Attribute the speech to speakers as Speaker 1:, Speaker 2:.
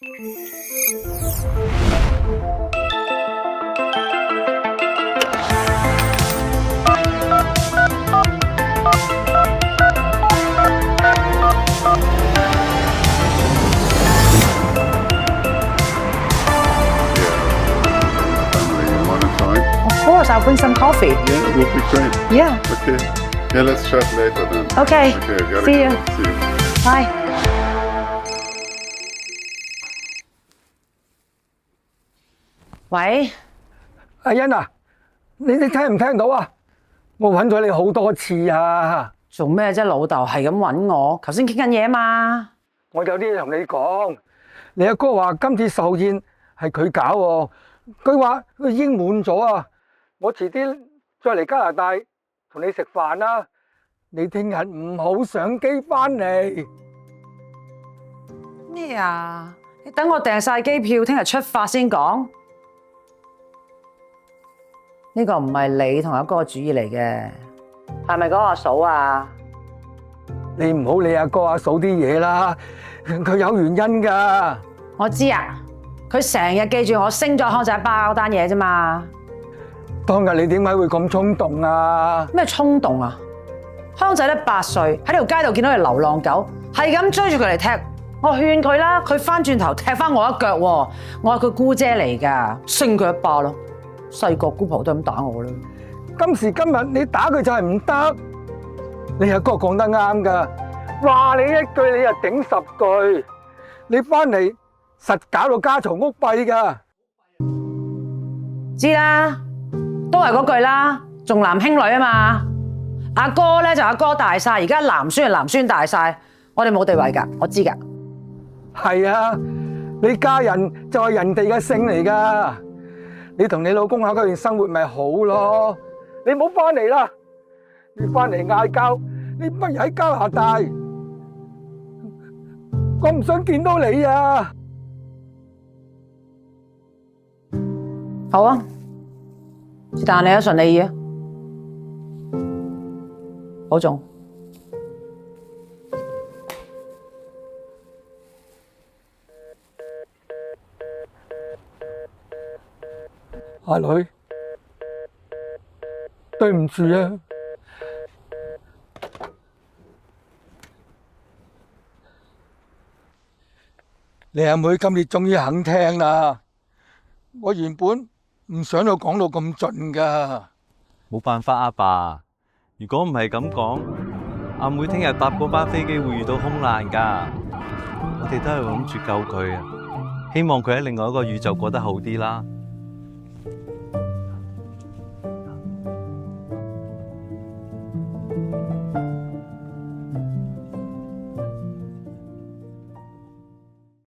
Speaker 1: Of course, I'll bring some coffee.
Speaker 2: Yeah, it would be great.
Speaker 1: Yeah.
Speaker 2: Okay. Yeah, let's chat later then.
Speaker 1: Okay.
Speaker 2: Okay, gotta
Speaker 1: See you.
Speaker 2: go. See you.
Speaker 1: Bye. 喂，
Speaker 3: 阿欣啊，你聽唔聽到啊？我揾咗你好多次啊！
Speaker 1: 做咩啫？老豆係咁揾我，頭先傾緊嘢嘛。
Speaker 3: 我有啲嘢同你講。你阿哥話今次壽宴係佢搞喎，佢話佢已經滿咗啊！我遲啲再嚟加拿大同你食飯啦。你聽日唔好上機翻嚟。
Speaker 1: 咩啊？你等我訂晒機票，聽日出發先講。呢個唔係你同阿哥主意嚟嘅，係咪嗰個阿嫂啊？
Speaker 3: 你唔好理阿哥阿嫂啲嘢啦，佢有原因㗎。
Speaker 1: 我知啊，佢成日記住我升咗康仔巴嗰單嘢啫嘛。
Speaker 3: 當日你點解會咁衝動啊？
Speaker 1: 咩衝動啊？康仔得8歲，喺條街度見到隻流浪狗，係咁追住佢嚟踢。我勸佢啦，佢翻轉頭踢翻我一腳喎。我係佢姑姐嚟㗎，升佢一巴咯。細個姑婆都咁打我啦。
Speaker 3: 今時今日你打佢就係唔得。你阿哥講得啱㗎，話你一句你又頂10句。你翻嚟實搞到家嘈屋閉㗎。
Speaker 1: 知啦，都係嗰句啦，重男輕女啊嘛。阿哥咧就阿哥大晒，而家男孫就男孫大晒，我哋冇地位㗎，我知㗎。
Speaker 3: 係啊，你家人就係人哋嘅姓嚟㗎。你同你老公喺嗰邊生活咪好咯？你唔好翻嚟啦！你翻嚟嗌交，你不如喺加拿大。我唔想見到你啊！
Speaker 1: 好啊，是但你啊，順你意啊，保重。
Speaker 3: 阿女，對唔住啊！你阿妹今次終於肯聽啦，我原本唔想到講到咁盡㗎。
Speaker 4: 冇辦法，阿爸。如果唔係咁講，阿妹聽日搭嗰班飛機會遇到空難㗎。我哋都係諗住救佢啊，希望佢喺另外一個宇宙過得好啲啦。